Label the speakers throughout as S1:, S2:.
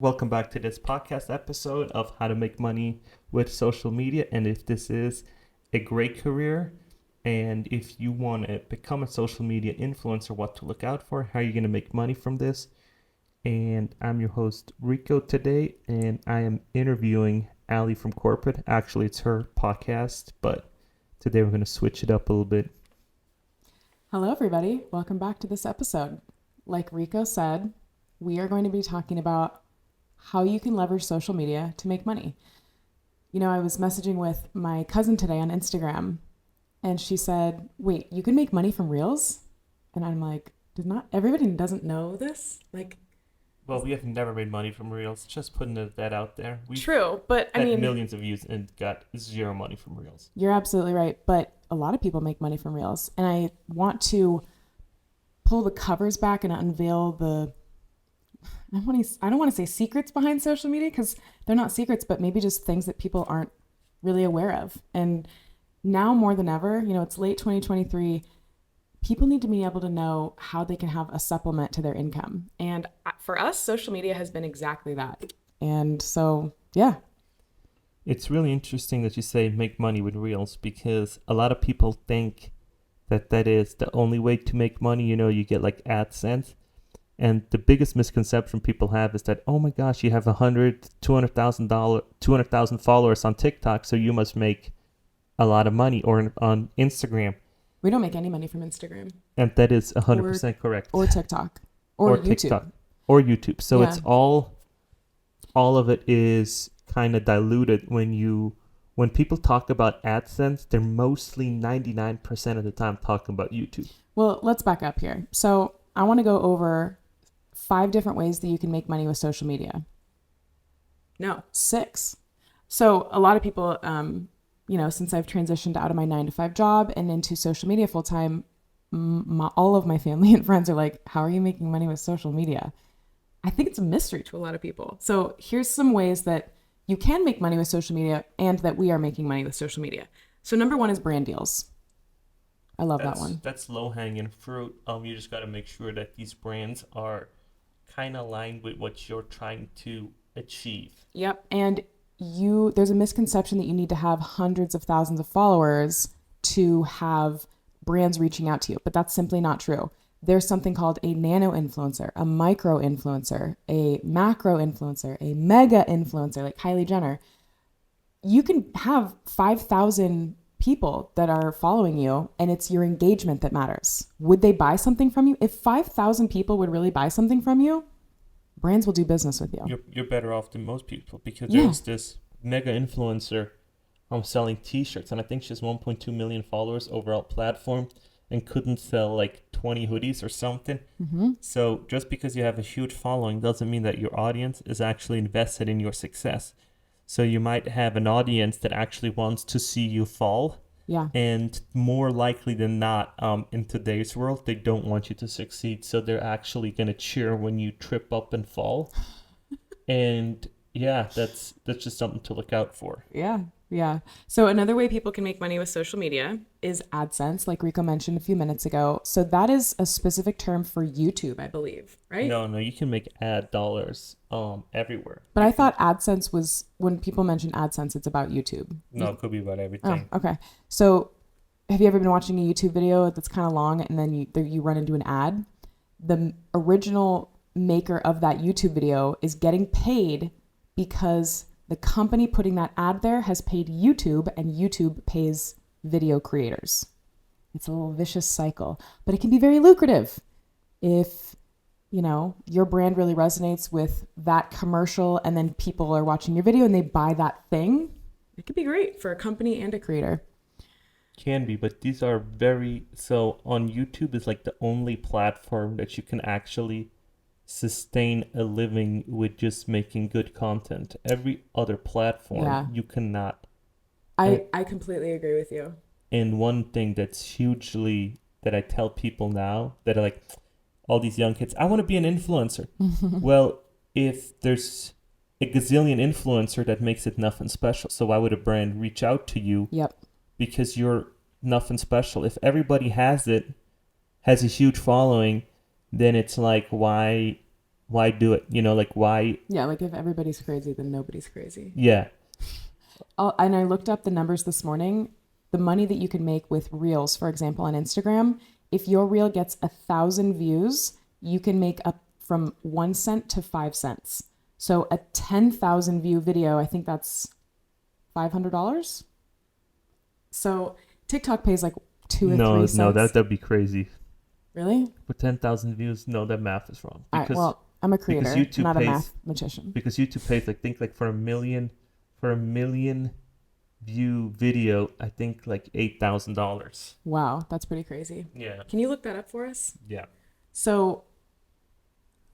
S1: Welcome back to this podcast episode of How to Make Money with Social Media. And if this is a great career, and if you want to become a social media influencer, what to look out for, how you're going to make money from this. And I'm your host, Rico, today, and I am interviewing Ali from Corporate. Actually, it's her podcast, but today we're going to switch it up a little bit.
S2: Hello, everybody. Welcome back to this episode. Like Rico said, we are going to be talking about how you can leverage social media to make money. You know, I was messaging with my cousin today on Instagram, and she said, "Wait, you can make money from Reels?" And I'm like, "Does not everybody doesn't know this?"
S1: Well, we have never made money from Reels. Just putting that out there. We've
S2: True, but I
S1: had
S2: mean,
S1: millions of views and got zero money from Reels.
S2: you're absolutely right. But a lot of people make money from Reels, and I want to pull the covers back and unveil the I don't want to say secrets behind social media because they're not secrets, but maybe just things that people aren't really aware of. And now more than ever, you know, it's late 2023. People need to be able to know how they can have a supplement to their income. And for us, social media has been exactly that. And so, yeah.
S1: It's really interesting that you say make money with Reels because a lot of people think that is the only way to make money. You know, you get like AdSense. And the biggest misconception people have is that, oh my gosh, you have 200,000 followers on TikTok, so you must make a lot of money, or on Instagram.
S2: We don't make any money from Instagram.
S1: And that is 100% correct.
S2: Or TikTok. Or YouTube.
S1: TikTok. Or YouTube. So
S2: Yeah.
S1: it's all of it is kind of diluted when people talk about AdSense, they're mostly 99% of the time talking about YouTube.
S2: Well, let's back up here. So I want to go over 5 different ways that you can make money with social media. No, 6. So a lot of people, since I've transitioned out of my 9-to-5 job and into social media full time, all of my family and friends are like, "How are you making money with social media?" I think it's a mystery to a lot of people. So here's some ways that you can make money with social media and that we are making money with social media. So number 1 is brand deals. I love that one.
S1: That's low hanging fruit. You just got to make sure that these brands are kind of aligned with what you're trying to achieve.
S2: Yep. And there's a misconception that you need to have hundreds of thousands of followers to have brands reaching out to you, but that's simply not true. There's something called a nano influencer, a micro influencer, a macro influencer, a mega influencer like Kylie Jenner. You can have 5,000 people that are following you, and it's your engagement that matters. Would they buy something from you? If 5,000 people would really buy something from you, brands will do business with you.
S1: You're better off than most people because there's this mega influencer selling t-shirts, and I think she has 1.2 million followers overall platform and couldn't sell like 20 hoodies or something.
S2: Mm-hmm.
S1: So just because you have a huge following doesn't mean that your audience is actually invested in your success. So you might have an audience that actually wants to see you fall.
S2: Yeah.
S1: And more likely than not, in today's world, they don't want you to succeed. So they're actually going to cheer when you trip up and fall. And yeah, that's just something to look out for.
S2: Yeah. Yeah. So another way people can make money with social media is AdSense, like Rico mentioned a few minutes ago. So that is a specific term for YouTube, I believe, right?
S1: No, you can make ad dollars everywhere.
S2: But I thought AdSense was, when people mention AdSense, it's about YouTube.
S1: No, it could be about everything.
S2: Oh, okay. So have you ever been watching a YouTube video that's kind of long and then you run into an ad? The original maker of that YouTube video is getting paid because the company putting that ad there has paid YouTube, and YouTube pays video creators. It's a little vicious cycle, but it can be very lucrative if, your brand really resonates with that commercial and then people are watching your video and they buy that thing. It could be great for a company and a creator.
S1: Can be, but these are so on YouTube is like the only platform that you can actually sustain a living with just making good content. Every other platform, you cannot.
S2: I completely agree with you.
S1: And one thing that I tell people now that are like, all these young kids, I want to be an influencer. Well, if there's a gazillion influencer, that makes it nothing special. So why would a brand reach out to you?
S2: Yep.
S1: Because you're nothing special. If everybody has a huge following, then it's like, why why do it? You know, like why?
S2: Yeah, like if everybody's crazy, then nobody's crazy.
S1: Yeah.
S2: And I looked up the numbers this morning. The money that you can make with reels, for example, on Instagram, if your reel gets 1,000 views, you can make up from 1 cent to 5 cents. So a 10,000 view video, I think that's $500. So TikTok pays like 2 or 3 cents.
S1: No, that'd be crazy.
S2: Really?
S1: For 10,000 views, no, that math is wrong.
S2: All right, well, I'm a creator,
S1: YouTube
S2: not a
S1: pays-
S2: mathematician.
S1: Because YouTube pays, like, think like for a million view video, I think like $8,000.
S2: Wow, that's pretty crazy.
S1: Yeah.
S2: Can you look that up for us?
S1: Yeah.
S2: So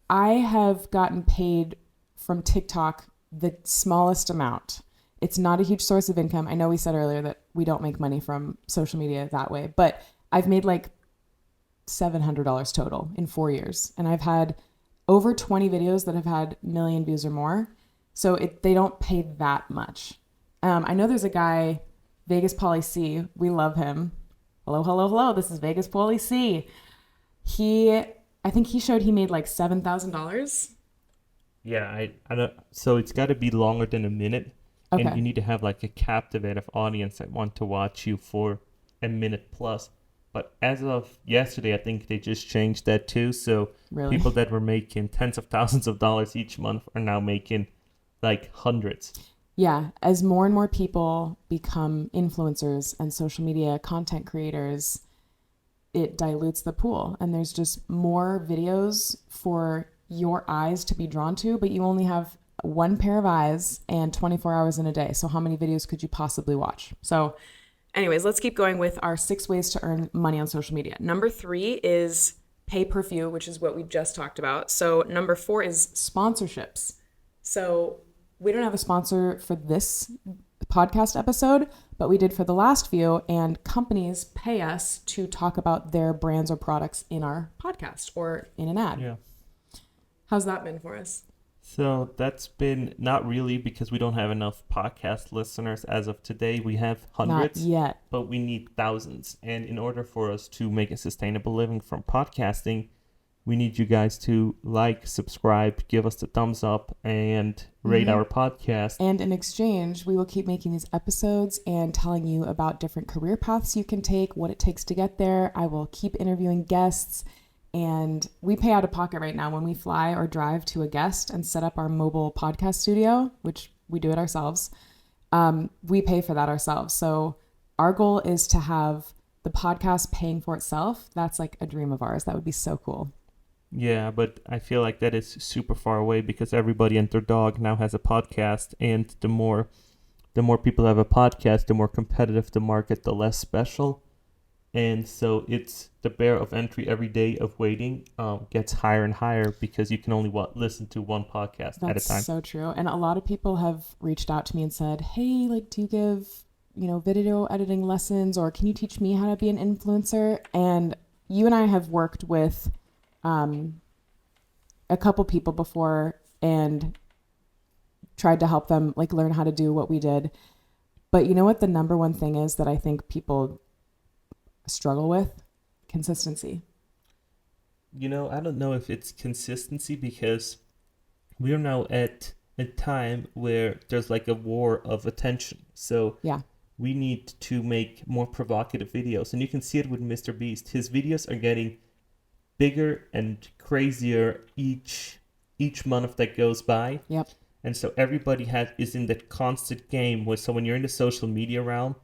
S2: I have gotten paid from TikTok the smallest amount. It's not a huge source of income. I know we said earlier that we don't make money from social media that way, but I've made like $700 total in 4 years. And I've had over 20 videos that have had 1 million views or more. So they don't pay that much. I know there's a guy, Vegas Pauly C. We love him. Hello, hello, hello. This is Vegas Pauly C. I think he showed he made like $7,000.
S1: Yeah, I don't. So it's got to be longer than a minute,
S2: Okay.
S1: and you need to have like a captivative audience that want to watch you for a minute plus. But as of yesterday, I think they just changed that too. So
S2: Really?
S1: people that were making tens of thousands of dollars each month are now making like hundreds.
S2: Yeah, as more and more people become influencers and social media content creators, it dilutes the pool. And there's just more videos for your eyes to be drawn to, but you only have one pair of eyes and 24 hours in a day. So how many videos could you possibly watch? So anyways, let's keep going with our 6 ways to earn money on social media. Number 3 is pay per view, which is what we just talked about. So number 4 is sponsorships. So we don't have a sponsor for this podcast episode, but we did for the last few, and companies pay us to talk about their brands or products in our podcast or in an ad.
S1: Yeah.
S2: How's that been for us?
S1: So that's been not really, because we don't have enough podcast listeners as of today. We have hundreds.
S2: Not yet.
S1: But we need thousands. And in order for us to make a sustainable living from podcasting, we need you guys to like, subscribe, give us the thumbs up, and rate our podcast.
S2: And in exchange, we will keep making these episodes and telling you about different career paths you can take, what it takes to get there. I will keep interviewing guests, and we pay out of pocket right now when we fly or drive to a guest and set up our mobile podcast studio, which we do it ourselves. We pay for that ourselves. So our goal is to have the podcast paying for itself. That's like a dream of ours. That would be so cool.
S1: Yeah, but I feel like that is super far away, because everybody and their dog now has a podcast, and the more people have a podcast, the more competitive the market, the less special. And so it's the barrier of entry every day of waiting gets higher and higher, because you can only listen to one podcast at a time.
S2: That's so true. And a lot of people have reached out to me and said, hey, like, do you give, video editing lessons, or can you teach me how to be an influencer? And you and I have worked with a couple people before and tried to help them like learn how to do what we did. But you know what the number one thing is that I think people struggle with? Consistency.
S1: I don't know if it's consistency, because we are now at a time where there's like a war of attention. So
S2: Yeah.
S1: we need to make more provocative videos. And you can see it with Mr. Beast. His videos are getting bigger and crazier each month that goes by.
S2: Yep.
S1: And so everybody is in that constant game so when you're in the social media realm,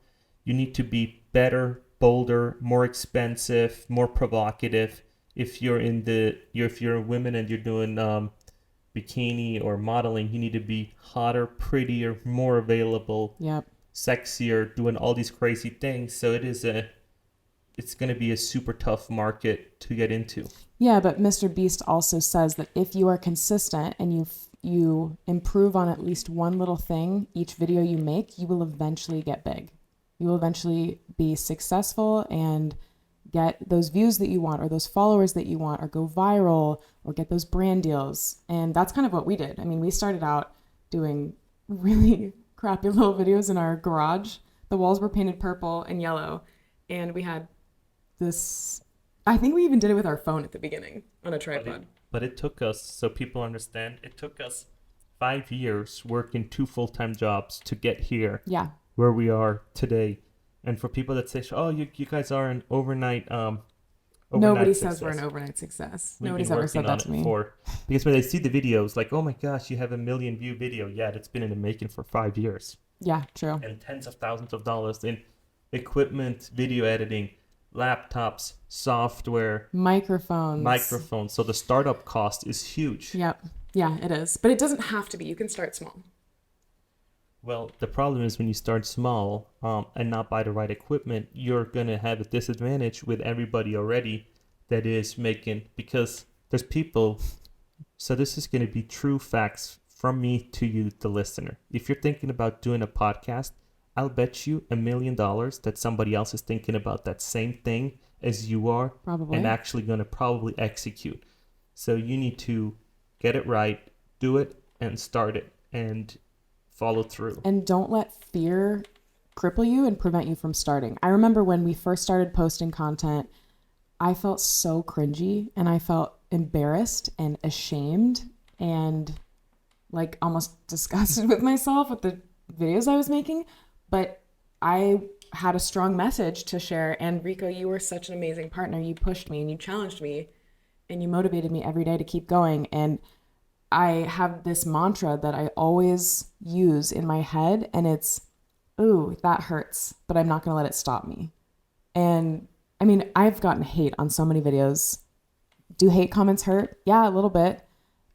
S1: you need to be better, bolder, more expensive, more provocative. If you're if you're a woman and you're doing bikini or modeling, you need to be hotter, prettier, more available,
S2: Yep.
S1: sexier, doing all these crazy things. So it's going to be a super tough market to get into.
S2: Yeah, but Mr. Beast also says that if you are consistent and you improve on at least one little thing each video you make, you will eventually get big. You will eventually be successful and get those views that you want, or those followers that you want, or go viral, or get those brand deals. And that's kind of what we did. I mean, we started out doing really crappy little videos in our garage. The walls were painted purple and yellow, and we had this, I think we even did it with our phone at the beginning on a tripod.
S1: But it took us, so people understand, it took us 5 years working 2 full-time jobs to get here
S2: Yeah.
S1: where we are today. And for people that say, "Oh, you guys are an overnight
S2: Nobody
S1: success."
S2: says we're an overnight success.
S1: We've
S2: Nobody's
S1: been
S2: ever
S1: working
S2: said that
S1: on
S2: to
S1: it
S2: me.
S1: for, because when they see the videos, like, "Oh my gosh, you have a 1 million view video." Yeah, that's been in the making for 5 years.
S2: Yeah, true.
S1: And tens of thousands of dollars in equipment, video editing, laptops, software, microphones. So the startup cost is huge.
S2: Yep. Yeah, it is. But it doesn't have to be. You can start small.
S1: Well, the problem is when you start small and not buy the right equipment, you're going to have a disadvantage with everybody already that is making, because there's people. So this is going to be true facts from me to you, the listener. If you're thinking about doing a podcast, I'll bet you $1 million that somebody else is thinking about that same thing as you are,
S2: Probably.
S1: and actually going to probably execute. So you need to get it right, do it, and start it, and follow through.
S2: And don't let fear cripple you and prevent you from starting. I remember when we first started posting content, I felt so cringy and I felt embarrassed and ashamed and like almost disgusted with myself with the videos I was making. But I had a strong message to share. And Rico, you were such an amazing partner. You pushed me and you challenged me and you motivated me every day to keep going. And I have this mantra that I always use in my head, and it's, ooh, that hurts, but I'm not going to let it stop me. And I mean, I've gotten hate on so many videos. Do hate comments hurt? Yeah, a little bit.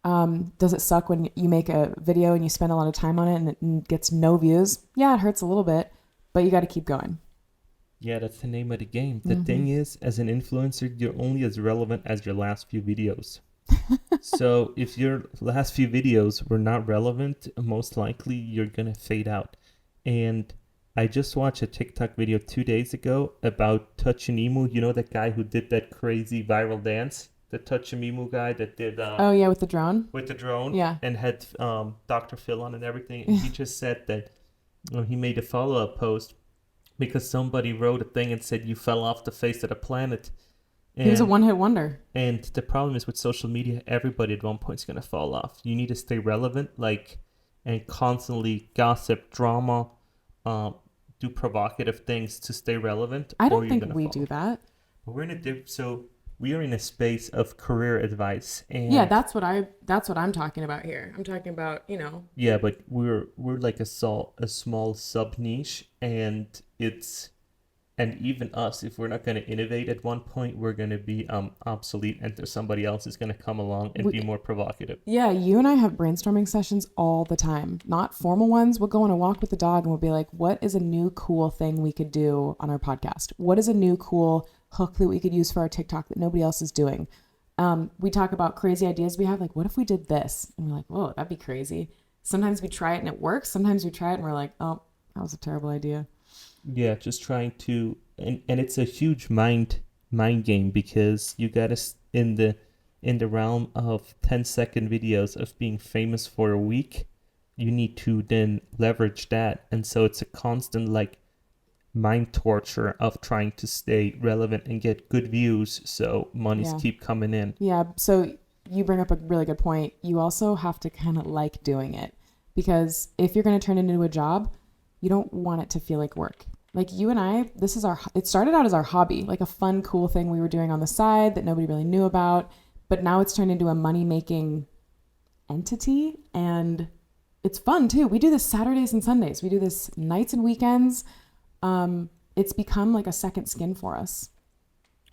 S2: Does it suck when you make a video and you spend a lot of time on it and it gets no views? Yeah, it hurts a little bit, but you got to keep going.
S1: Yeah, that's the name of the game. The thing is, as an influencer, you're only as relevant as your last few videos. So if your last few videos were not relevant, most likely you're going to fade out. And I just watched a TikTok video 2 days ago about Touch an Emu. You know that guy who did that crazy viral dance? The Touch an Emu guy that did...
S2: oh, yeah, with the drone?
S1: With the drone.
S2: Yeah.
S1: And had Dr. Phil on and everything. And he just said that he made a follow-up post because somebody wrote a thing and said, "You fell off the face of the planet."
S2: He was a one-hit wonder.
S1: And the problem is with social media, everybody at one point is going to fall off. You need to stay relevant, and constantly gossip, drama, do provocative things to stay relevant.
S2: I don't think we do that.
S1: But we're in we are in a space of career advice, and
S2: yeah, that's what I'm talking about here. I'm talking about,
S1: Yeah, but we're like a small sub niche, and even us, if we're not going to innovate at one point, we're going to be obsolete, and there's somebody else is going to come along and be more provocative.
S2: Yeah, you and I have brainstorming sessions all the time. Not formal ones. We'll go on a walk with the dog and we'll be like, what is a new cool thing we could do on our podcast? What is a new cool hook that we could use for our TikTok that nobody else is doing? We talk about crazy ideas we have, like, what if we did this? And we're like, whoa, that'd be crazy. Sometimes we try it and it works. Sometimes we try it and we're like, oh, that was a terrible idea.
S1: Yeah, just trying to, and it's a huge mind game, because you got to in the realm of 10-second videos of being famous for a week, you need to then leverage that, and so it's a constant mind torture of trying to stay relevant and get good views, so monies keep coming in.
S2: Yeah, so you bring up a really good point. You also have to kind of like doing it, because if you're going to turn it into a job, you don't want it to feel like work. Like you and I, it started out as our hobby, like a fun, cool thing we were doing on the side that nobody really knew about. But now it's turned into a money-making entity, and it's fun too. We do this Saturdays and Sundays. We do this nights and weekends. It's become like a second skin for us.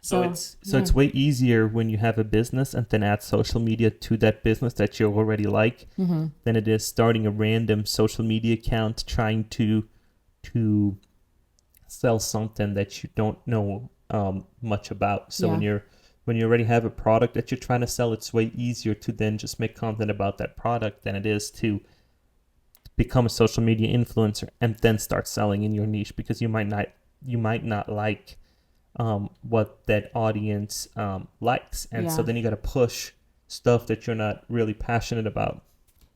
S1: So it's way easier when you have a business and then add social media to that business that you already like, than it is starting a random social media account trying to sell something that you don't know much about. So when you already have a product that you're trying to sell, it's way easier to then just make content about that product than it is to become a social media influencer and then start selling in your niche, because you might not like what that audience likes, and so then you got to push stuff that you're not really passionate about.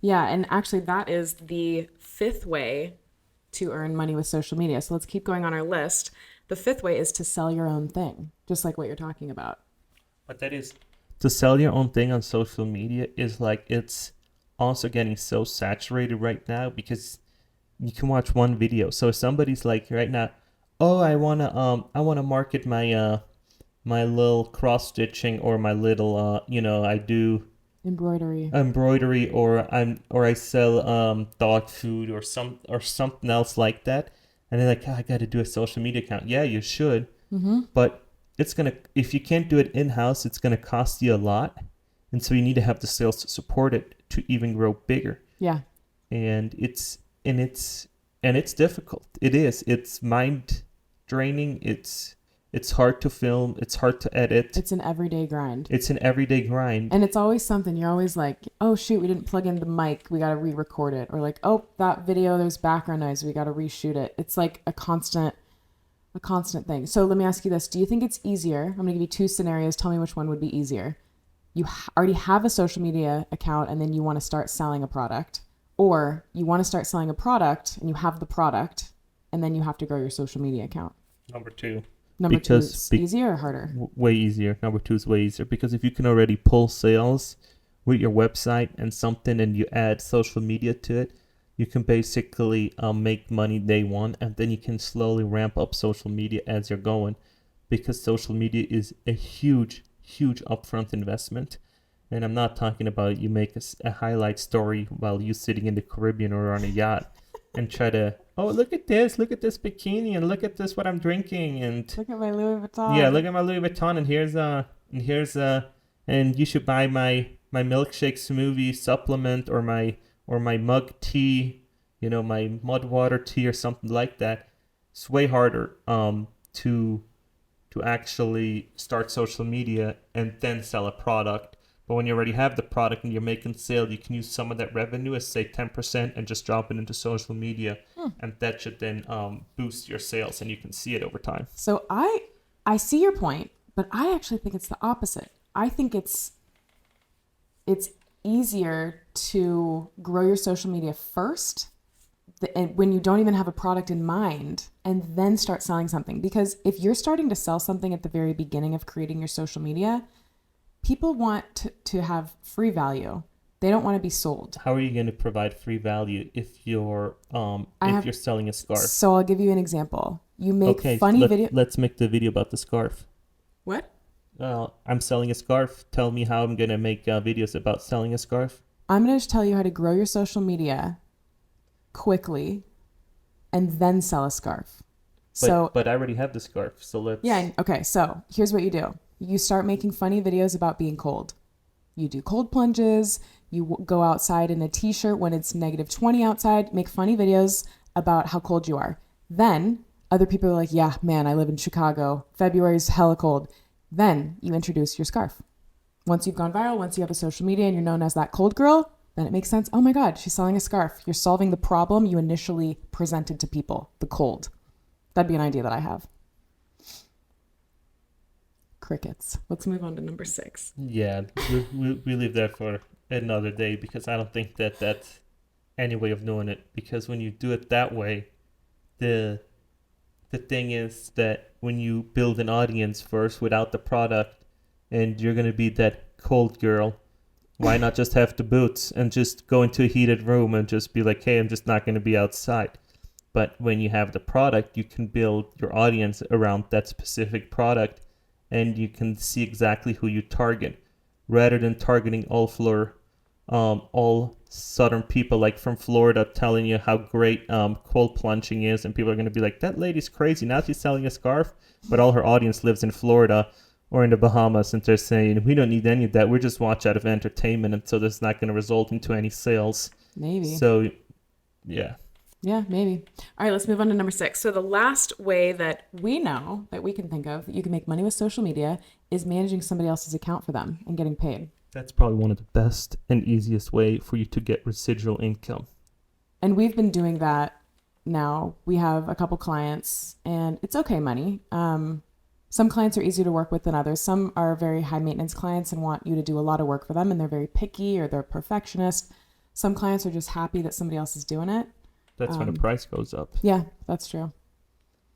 S2: Yeah, and actually that is the fifth way to earn money with social media. So let's keep going on our list. The fifth way is to sell your own thing, just like what you're talking about.
S1: But that is to sell your own thing on social media is like it's also getting so saturated right now because you can watch one video. So if somebody's like right now, oh, I wanna market my little cross stitching or my little I do
S2: Embroidery.
S1: embroidery or I sell dog food or something else like that, and they're like, "Oh, I got to do a social media account." Yeah, you should,
S2: Mm-hmm.
S1: but it's gonna if you can't do it in house, it's gonna cost you a lot, and so you need to have the sales to support it to even grow bigger.
S2: Yeah.
S1: And it's difficult. It is. It's mind draining. It's hard to film. It's hard to edit.
S2: It's an everyday grind.
S1: It's an everyday grind.
S2: And it's always something. You're always like, oh, shoot, we didn't plug in the mic. We got to re-record it. Or like, oh, that video, there's background noise. We got to reshoot it. It's like a constant thing. So let me ask you this. Do you think it's easier? I'm going to give you two scenarios. Tell me which one would be easier. You already have a social media account and then you want to start selling a product. Or you want to start selling a product and you have the product and then you have to grow your social media account.
S1: Number two.
S2: Number two is easier or harder?
S1: Way easier. Number two is way easier because if you can already pull sales with your website and something and you add social media to it, you can basically make money day one, and then you can slowly ramp up social media as you're going, because social media is a huge upfront investment. And I'm not talking about you make a highlight story while you sitting in the Caribbean or on a yacht and try to, oh, look at this bikini, and look at this, what I'm drinking, and
S2: look at my Louis Vuitton.
S1: Yeah, look at my Louis Vuitton, and you should buy my milkshake smoothie supplement or my mug tea, my mud water tea or something like that. It's way harder to actually start social media and then sell a product. But when you already have the product and you're making sale, you can use some of that revenue as, say, 10% and just drop it into social media. And that should then boost your sales, and you can see it over time.
S2: So I see your point, but I actually think it's the opposite. I think it's easier to grow your social media first when you don't even have a product in mind and then start selling something. Because if you're starting to sell something at the very beginning of creating your social media, people want to have free value. They don't want to be sold.
S1: How are you going to provide free value if you're selling a scarf?
S2: So I'll give you an example. You make funny video.
S1: Let's make the video about the scarf.
S2: What?
S1: I'm selling a scarf. Tell me how I'm going to make videos about selling a scarf.
S2: I'm going to just tell you how to grow your social media quickly and then sell a scarf.
S1: But I already have the scarf, so let's...
S2: Yeah, okay, so here's what you do. You start making funny videos about being cold. You do cold plunges. You go outside in a t-shirt when it's -20 outside. Make funny videos about how cold you are. Then other people are like, yeah, man, I live in Chicago. February's hella cold. Then you introduce your scarf. Once you've gone viral, once you have a social media and you're known as that cold girl, then it makes sense. Oh my God, she's selling a scarf. You're solving the problem you initially presented to people, the cold. That'd be an idea that I have. Crickets. Let's move on to number 6.
S1: Yeah, we leave that for another day, because I don't think that that's any way of doing it. Because when you do it that way, the thing is that when you build an audience first without the product, and you're going to be that cold girl, why not just have the boots and just go into a heated room and just be like, hey, I'm just not going to be outside. But when you have the product, you can build your audience around that specific product, and you can see exactly who you target, rather than targeting all southern people like from Florida, telling you how great cold plunging is, and people are going to be like, that lady's crazy, now she's selling a scarf, but all her audience lives in Florida or in the Bahamas, and they're saying, we don't need any of that, we're just watch out of entertainment, and so that's not going to result into any sales.
S2: Maybe.
S1: So yeah,
S2: maybe. All right, let's move on to number 6. So the last way that we know that we can think of that you can make money with social media is managing somebody else's account for them and getting paid.
S1: That's probably one of the best and easiest way for you to get residual income.
S2: And we've been doing that now. We have a couple clients, and it's okay money. Some clients are easier to work with than others. Some are very high maintenance clients and want you to do a lot of work for them, and they're very picky or they're perfectionist. Some clients are just happy that somebody else is doing it.
S1: That's when the price goes up.
S2: Yeah, that's true.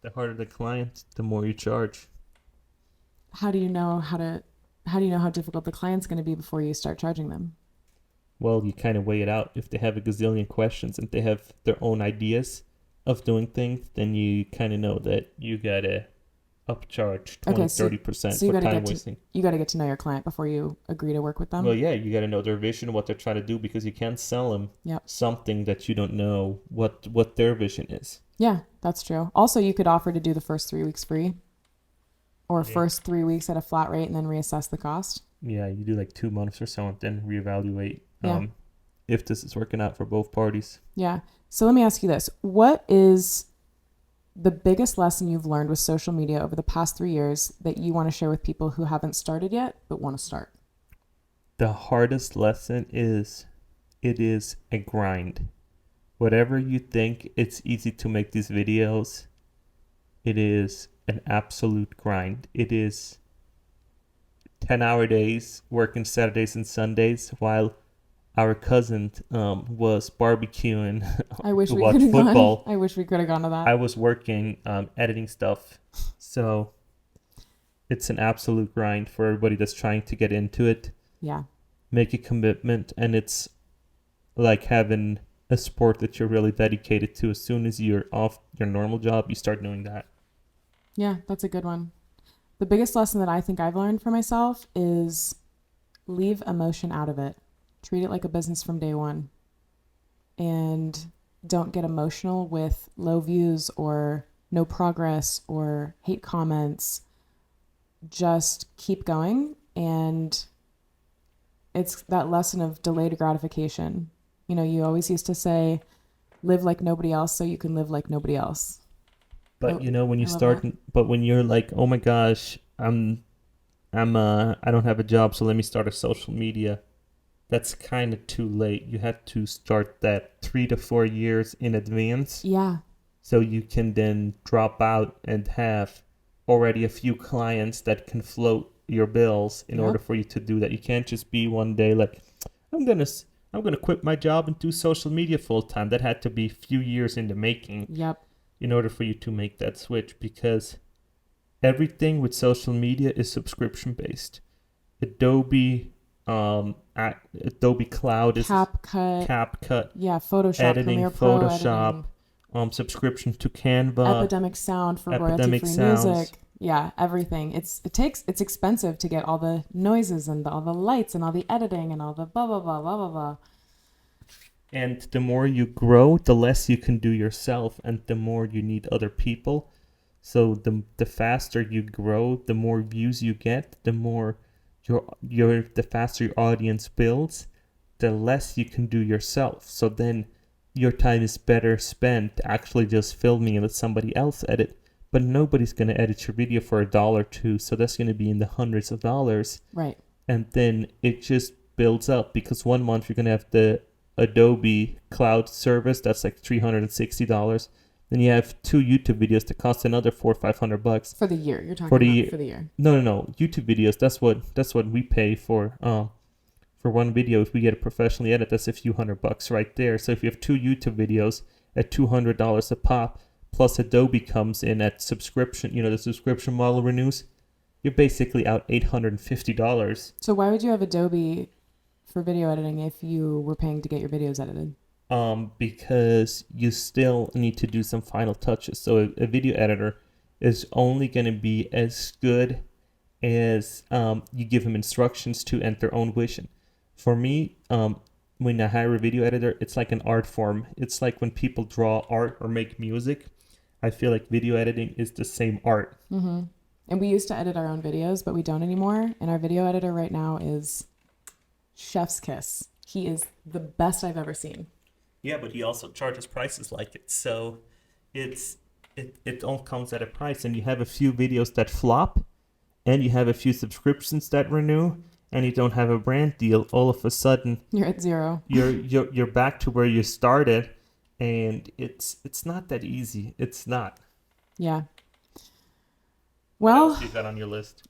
S1: The harder the client, the more you charge.
S2: How do you know how to how do you know how difficult the client's going to be before you start charging them?
S1: Well, you kind of weigh it out. If they have a gazillion questions and they have their own ideas of doing things, then you kind of know that you gotta upcharge 20,
S2: Okay, so
S1: 30%
S2: you
S1: for
S2: got to
S1: time
S2: get to
S1: wasting.
S2: you got to get to know your client before you agree to work with
S1: Well,
S2: them.
S1: yeah, you gotta know their vision, what they're trying to do, because you can't sell them
S2: Yep.
S1: something that you don't know what their vision is.
S2: Yeah, that's true. Also, you could offer to do the first 3 weeks free, or
S1: Yeah.
S2: first 3 weeks at a flat rate, and then reassess the cost.
S1: Yeah, you do like 2 months or so and then reevaluate
S2: Yeah.
S1: if this is working out for both parties.
S2: Yeah. So let me ask you this: what is the biggest lesson you've learned with social media over the past 3 years that you want to share with people who haven't started yet but want to start?
S1: The hardest lesson is it is a grind. Whatever you think it's easy to make these videos, it is an absolute grind. It is 10-hour days, working Saturdays and Sundays, while our cousin was barbecuing
S2: I wish
S1: to
S2: we
S1: watch
S2: could have gone.
S1: football.
S2: I wish we could have gone to that.
S1: I was working editing stuff. So it's an absolute grind for everybody that's trying to get into it.
S2: Yeah.
S1: Make a commitment, and it's like having a sport that you're really dedicated to. As soon as you're off your normal job, you start doing that.
S2: Yeah, that's a good one. The biggest lesson that I think I've learned for myself is leave emotion out of it. Treat it like a business from day one. And don't get emotional with low views or no progress or hate comments. Just keep going. And it's that lesson of delayed gratification. You know, you always used to say, live like nobody else so you can live like nobody else.
S1: But you know, when you
S2: I love
S1: start,
S2: that.
S1: but when you're like, oh my gosh, I don't have a job, so let me start a social media. That's kind of too late. You have to start that 3 to 4 years in advance,
S2: Yeah.
S1: so you can then drop out and have already a few clients that can float your bills in
S2: Yep.
S1: order for you to do that. You can't just be one day like, I'm gonna I'm gonna quit my job and do social media full time. That had to be a few years in the making
S2: Yep.
S1: in order for you to make that switch, because everything with social media is subscription based. Adobe Adobe Cloud is CapCut,
S2: Yeah, Photoshop,
S1: editing,
S2: Premiere Pro
S1: Photoshop,
S2: editing,
S1: subscription to Canva,
S2: Epidemic Sound for
S1: Epidemic
S2: royalty-free
S1: Sounds.
S2: music. Yeah, everything. It's expensive to get all the noises and all the lights and all the editing and all the blah blah blah blah blah blah.
S1: And the more you grow, the less you can do yourself, and the more you need other people. So the faster you grow, the more views you get, the more the faster your audience builds, the less you can do yourself. So then your time is better spent actually just filming and let somebody else edit. But nobody's gonna edit your video for $1 or $2, so that's gonna be in the hundreds of dollars.
S2: Right.
S1: And then it just builds up, because one month you're gonna have the Adobe Cloud service that's like $360. Then you have 2 YouTube videos that cost another $400-500
S2: For the year, you're talking
S1: for the
S2: about
S1: year.
S2: for the year.
S1: No. YouTube videos. That's what we pay for one video. If we get it professionally edited, that's a few $100 right there. So if you have 2 YouTube videos at $200 a pop, plus Adobe comes in at subscription, the subscription model renews, you're basically out $850.
S2: So why would you have Adobe for video editing if you were paying to get your videos edited?
S1: Because you still need to do some final touches. So a video editor is only going to be as good as you give them instructions to and their own vision. For me, when I hire a video editor, it's like an art form. It's like when people draw art or make music. I feel like video editing is the same art.
S2: Mm-hmm. And we used to edit our own videos, but we don't anymore. And our video editor right now is chef's kiss. He is the best I've ever seen.
S1: Yeah, but he also charges prices like it. So it all comes at a price. And you have a few videos that flop, and you have a few subscriptions that renew, and you don't have a brand deal. All of a sudden,
S2: You're at zero.
S1: You're back to where you started, and it's not that easy. It's not.
S2: Yeah.
S1: What
S2: Well,
S1: else you got on your list?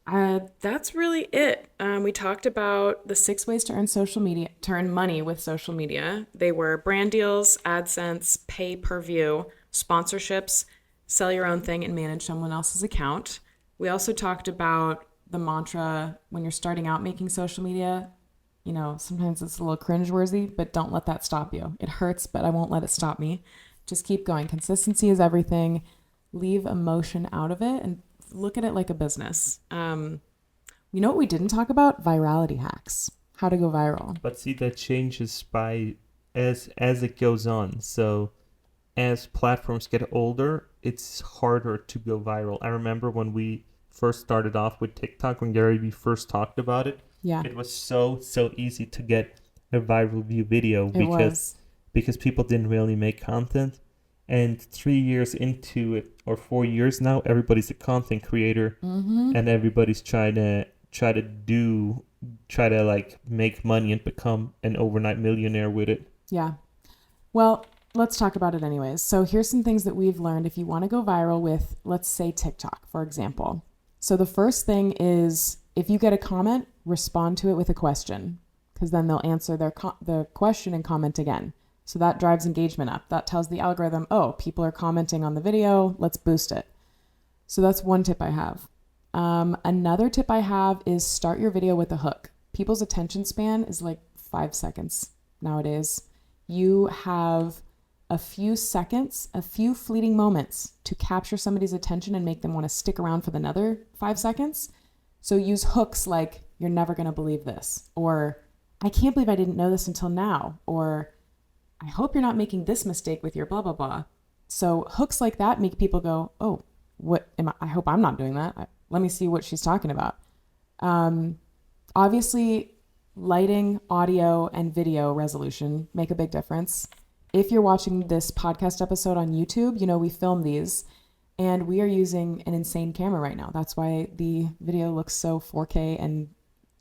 S2: that's really it. We talked about the 6 ways to earn money with social media. They were brand deals, AdSense, pay per view, sponsorships, sell your own thing and manage someone else's account. We also talked about the mantra when you're starting out making social media. You know, sometimes it's a little cringeworthy, but don't let that stop you. It hurts, but I won't let it stop me. Just keep going. Consistency is everything. Leave emotion out of it and look at it like a business. You know what we didn't talk about? Virality hacks. How to go viral.
S1: But see, that changes by as it goes on. So as platforms get older, it's harder to go viral. I remember when we first started off with TikTok, when Gary Vee first talked about it,
S2: Yeah,
S1: it was so easy to get a viral view video
S2: it was.
S1: because people didn't really make content. And 3 years into it, or 4 years now, everybody's a content creator, and everybody's trying to like make money and become an overnight millionaire with it.
S2: Yeah. Well, let's talk about it anyways. So here's some things that we've learned if you want to go viral with, let's say TikTok, for example. So the first thing is if you get a comment, respond to it with a question, because then they'll answer the question and comment again. So that drives engagement up. That tells the algorithm, oh, people are commenting on the video, let's boost it. So that's one tip I have. Another tip I have is start your video with a hook. People's attention span is like 5 seconds nowadays. You have a few seconds, a few fleeting moments to capture somebody's attention and make them want to stick around for another 5 seconds. So use hooks like, you're never going to believe this, or I can't believe I didn't know this until now, or I hope you're not making this mistake with your blah, blah, blah. So hooks like that make people go, oh, I hope I'm not doing that. Let me see what she's talking about. Obviously, lighting, audio, and video resolution make a big difference. If you're watching this podcast episode on YouTube, you know we film these, and we are using an insane camera right now. That's why the video looks so 4K and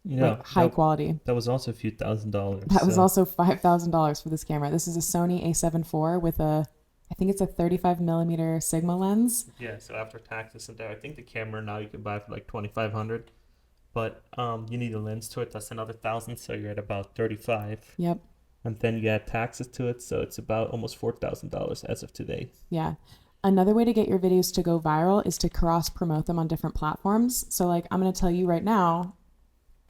S2: like high quality.
S1: That was also a few $1,000s.
S2: That was also $5,000 for this camera. This is a Sony A7 IV with I think it's a 35 millimeter Sigma lens.
S1: Yeah, so after taxes and that, I think the camera now you can buy for like $2,500, but you need a lens to it. That's another $1,000, so you're at about $35.
S2: Yep.
S1: And then you add taxes to it, so it's about almost $4,000 as of today.
S2: Yeah. Another way to get your videos to go viral is to cross promote them on different platforms. So like I'm going to tell you right now,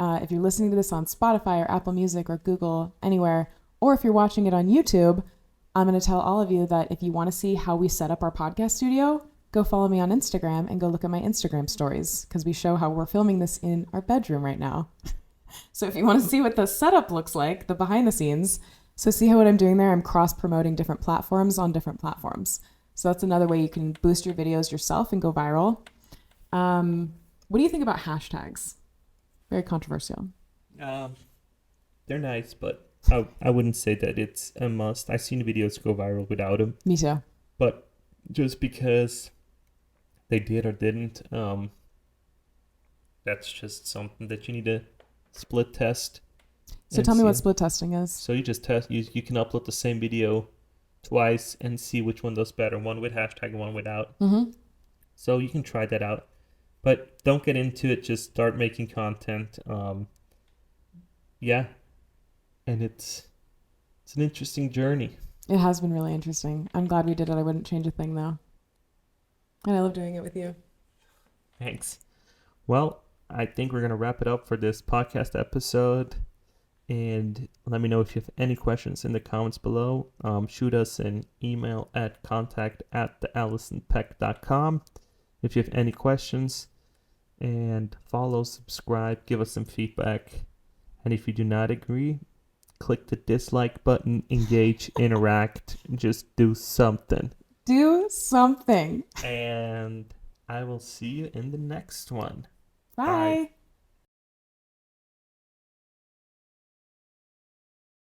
S2: if you're listening to this on Spotify or Apple Music or Google, anywhere, or if you're watching it on YouTube, I'm going to tell all of you that if you want to see how we set up our podcast studio, go follow me on Instagram and go look at my Instagram stories, because we show how we're filming this in our bedroom right now. So if you want to see what the setup looks like, the behind the scenes, so see how what I'm doing there, I'm cross promoting different platforms on different platforms. So that's another way you can boost your videos yourself and go viral. What do you think about hashtags? Very controversial.
S1: They're nice, but I wouldn't say that it's a must. I've seen videos go viral without them.
S2: Me too.
S1: But just because they did or didn't, that's just something that you need to split test.
S2: So tell me what split testing is.
S1: So you just test, you can upload the same video twice and see which one does better, one with hashtag, one without. So you can try that out, but don't get into it. Just start making content. Yeah, and it's an interesting journey.
S2: It has been really interesting. I'm glad we did it. I wouldn't change a thing though, and I love doing it with you.
S1: Thanks. Well, I think we're gonna wrap it up for this podcast episode. And let me know if you have any questions in the comments below. Shoot us an email at contact@theallisonpeck.com if you have any questions. And follow, subscribe, give us some feedback. And if you do not agree, click the dislike button, engage, interact, just do something.
S2: Do something.
S1: And I will see you in the next one.
S2: Bye.